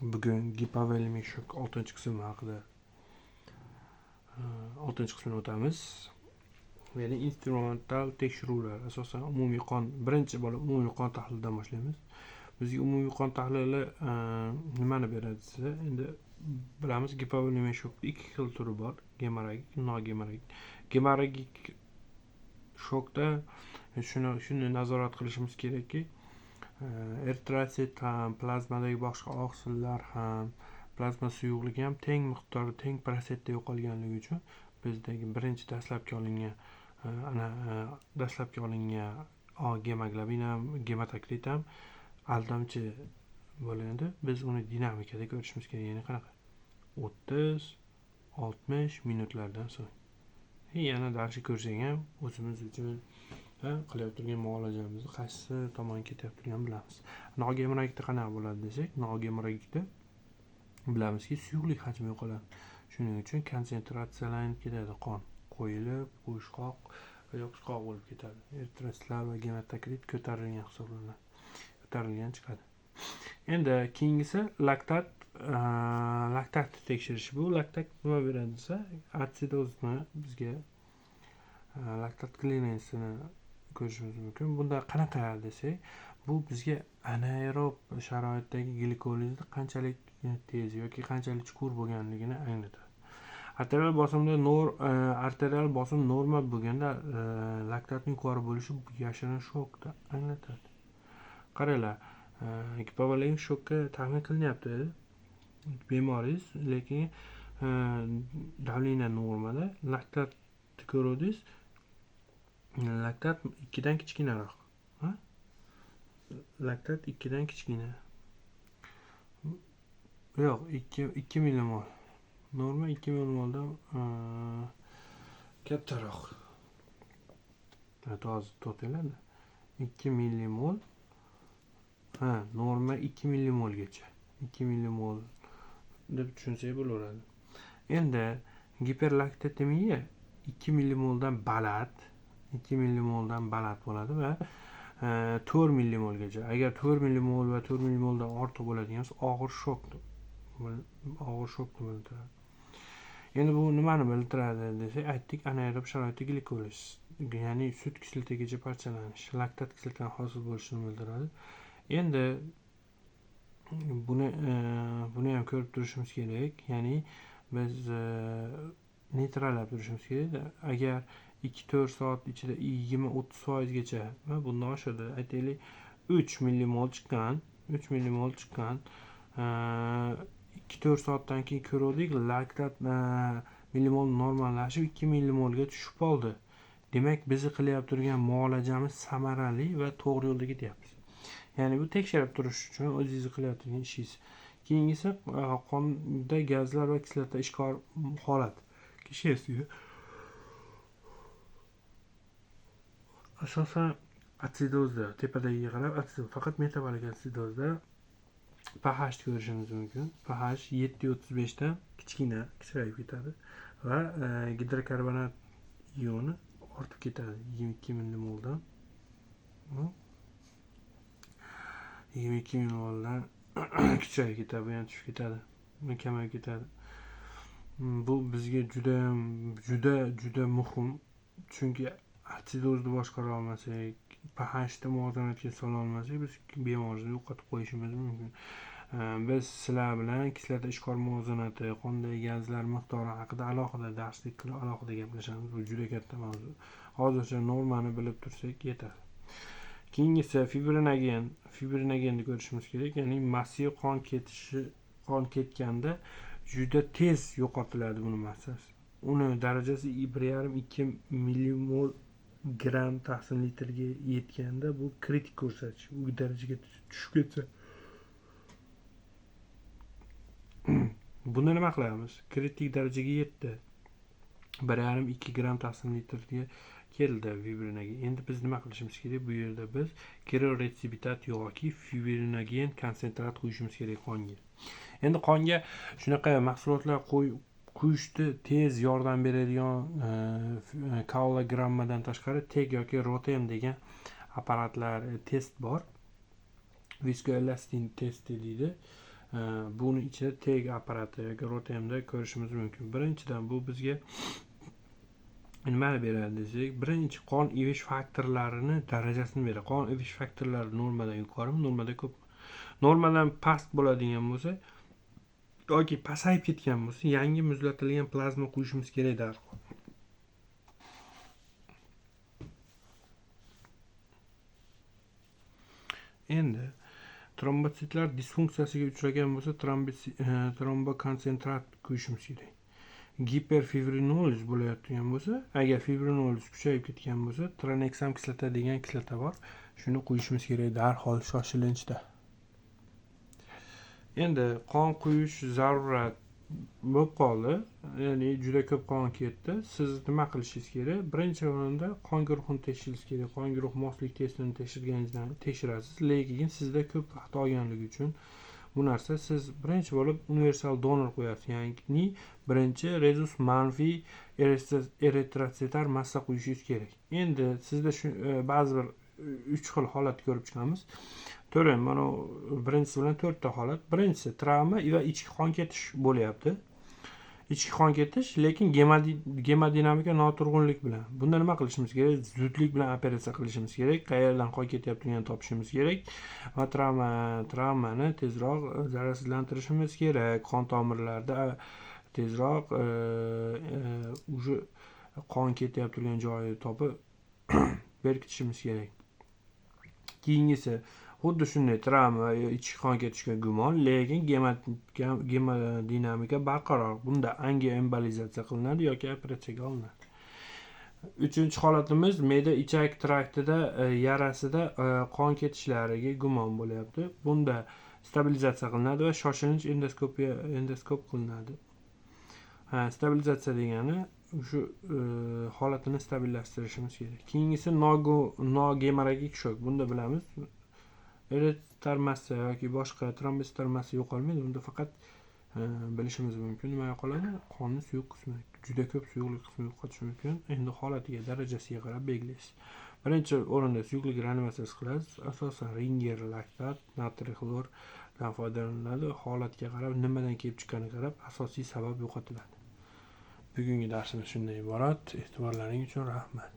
Bugun gipovolemiya shok 6-qismi haqida 6-qismini o'tamiz. Ya'ni instrumental tekshiruvlar, asosan umumiy qon, birinchi bo'lib umumiy qon tahlilidan boshlaymiz. Bizga umumiy qon tahlili nimani beradi desa, endi bilamiz, gipovolemiya shokda ikki xil turi bor: gemorragik, nogemorragik. Gemorragik shokda shuni nazorat qilishimiz kerakki, eritrosit ham, plazmadagi boshqa oqsillar ham, plazma suyuqligi ham teng miqdorda, teng prosentda yo'qolganligi uchun bizdagi birinchi dastlabki olingan gemoglobin ham, gematokrit ham aldamchi bo'ladi. Biz uni dinamikada ko'rishimiz kerak. Ya'ni qanaqa? 30-60 minutlardan so'ng. Yana darsni ko'rsak ham o'zimiz uchun qilayotgan muolajamizni qaysi tomon ketayotganini bilamiz. Nogemorragikda qanaqa bo'ladi desak, nogemorragikda bilamizki, suyuqlik hajmi yo'qoladi. Shuning uchun konsentratsiyalanib ketadi, qon qo'yilib, qo'shqoq va yopishqoq bo'lib ketadi. Eritrositlar va gematokrit ko'tarilgan hisoblanadi. Ko'tarilgan chiqadi. Endi keyingisi laktat tekshirish. Bu laktat nima beradi desa, atsidozni bizga laktat clearansini ko'rishimiz mumkin. Bunda qanaqa desak, bu bizga anaerob sharoitdagi glikolizni qanchalik tez yoki qanchalik chuqur bo'lganligini anglatadi. Arterial bosim normal bo'lganda laktatning yuqori bo'lishi yashirin shokda anglatadi. Qaranglar, gipovolemiya shokka taxmin qilinyapti bemoringiz, lekin davleniya normada, laktat ko'rdingiz, laktat 2 dan kichkinaroq. Laktat 2 dan kichkina. Yo'q, 2 millimol. Norma 2 millimoldan kattaroq. Hozir to'xtanglar. 2 millimol. Norma 2 millimolgacha. 2 millimol deb tushunsak bo'laveradi. Endi giperlaktemiya 2 millimoldan baland, 2 millimoldan baland bo'ladi va 4 millimolgacha. Agar 4 millimol va 4 millimoldan ortiq bo'ladigan bo'lsa, og'ir shok bildiradi. Endi bu nimani bildiradi desak, aytdik, anaerob sharoitda glikoliz, ya'ni sut kislotagacha parchalanish, laktat kislotasi hosil bo'lishini bildiradi. Endi buni ham ko'rib turishimiz kerak. Ya'ni biz neytrallab turishimiz kerak. Agar 2-4 soat ichida 20-30% va bundan oshadi, aytaylik 3 millimol chiqqan, 2-4 soatdan keyin ko'rdik, laktat millimol normallashib 2 millimolga tushib qoldi. Demak, biz qilyapti turgan muolajamiz samarali va to'g'ri yo'lda ketyapmiz. Ya'ni bu tekshirib turish uchun o'zingiz qilayotgan ishingiz. Keyingisi qonda gazlar va kislota ishqor holat. Kishiyasiga asosan atsidozda, tepadagiga qarab atsidoz, faqat metabolik atsidozda pH ko'rishimiz mumkin. pH 7.35 dan kichrayib ketadi va gidrokarbonat ioni ortib ketadi 22 millimoldan. 22 millimoldan kichrayib ketadi, bu ham tushib ketadi, kamayib ketadi. Bu bizga juda muhim, chunki atsidozni boshqara olmasak, pH'da muvozanatga sola olmasak, biz bemorni yo'qotib qo'yishimiz mumkin. Biz sizlar bilan kislota ishqor muvozanati, qondagi gazlar miqdori haqida alohida darslik qilib, alohida gaplashamiz. Bu juda katta mavzu. Hozircha normani bilib tursak yetadi. Keyingisi fibrinogenni ko'rishimiz kerak. Ya'ni massiv qon ketganda juda tez yo'qotiladi buni massasi. Uni darajasi 1,5-2 millimol gram tahsin litrga yetganda bu kritik ko'rsatkich. Bu darajaga tushib ketsa, buni nima qilamiz? Kritik darajaga yetdi. 1,5-2 gram tahsin litrga keldi fibrinogen. Endi biz nima qilishimiz kerak? Bu yerda biz keroretsibitat yoki fibrinogen konsentrat qo'yishimiz kerak qonga. Endi qonga shunaqa mahsulotlar quyishda tez yordam beradigan kaulogrammadan tashqari TEG yoki ROTEM degan apparatlar, test bor. Viskoelastin testi deydi. Buni ichida TEG apparati yoki ROTMda ko'rishimiz mumkin. Birinchidan bu bizga nimani beradi desak, birinchi qon evish faktorlarini darajasini beradi. Qon evish faktorlari normadan yuqorimi, normadan ko'pmi? Normadan past bo'ladigan bo'lsa yoki pasayib ketgan bo'lsa, yangi muzlatilgan plazma quyishimiz kerak darhol. Endi trombositlar disfunksiyasiga uchragan bo'lsa, trombokonsentrat quyishimiz kerak. Giperfibrinoliz bo'layotgan bo'lsa, agar fibrinoliz kuchayib ketgan bo'lsa, tranexam kislota degan kislota bor. Shuni quyishimiz kerak darhol, shoshilinchda. Endi qon quyish zarurat bo'lib qoldi, ya'ni juda ko'p qon ketdi. Siz nima qilishingiz kerak? Birinchi o'rinda qon guruhini tekshirishingiz kerak. Qon guruh moslik testini tekshirganingizdan tekshirasiz. Lekin sizda ko'p vaqt olganligi uchun bu narsa siz birinchi bo'lib universal donor qo'yasiz. Ya'ni birinchi rezus manfiy eritrotsitar massa qo'yishingiz kerak. Endi sizda ba'zi bir 3 xil holat ko'rib chiqamiz. Ko'ring, mana birinchisi bilan 4 ta holat. Birinchisi travma va ichki qon ketish bo'lyapti. Ichki qon ketish, lekin gemodinamika noturg'unlik bilan. Bunda nima qilishimiz kerak? Zudlik bilan operatsiya qilishimiz kerak. Qayerdan qon ketyapligini topishimiz kerak va travmani tezroq zararsizlantirishimiz kerak. Qon tomirlarida tezroq qon ketayotgan turgan joyini topib berkitishimiz kerak. Keyingisi xuddi shunday travma, ichki qon ketishga gumon, lekin gemodinamika barqaror. Bunda angioembolizatsiya qilinadi yoki operatsiyaga olinadi. Uchinchi holatimiz me'da ichak traktida yarasida qon ketishlariga gumon bo'lyapti. Bunda stabilizatsiya qilinadi va shoshilinch endoskop qilinadi. Stabilizatsiya degani shu holatini stabillashtirish kerak. Keyingisi nogemorragik shok. Bunda bilamiz, eritar massa yoki boshqa trombositar massa yo'qolmaydi. Bunda faqat bilishimiz mumkin nima yo'qoladi? Qonning suyuq qismi, juda ko'p suyuqlik qismi yo'qotishi mumkin. Endi holatiga, darajasiga qarab belgilaysiz. Birinchi o'rinda suyuqlik reanimatsiyasi qilasiz. Asosan ringer, laktat, natriy xlordan foydalaniladi. Holatga qarab, nimadan kelib chiqqaniga qarab asosiy sabab yo'qotiladi. Bugungi darsimiz shundan iborat. E'tiborlaring uchun rahmat.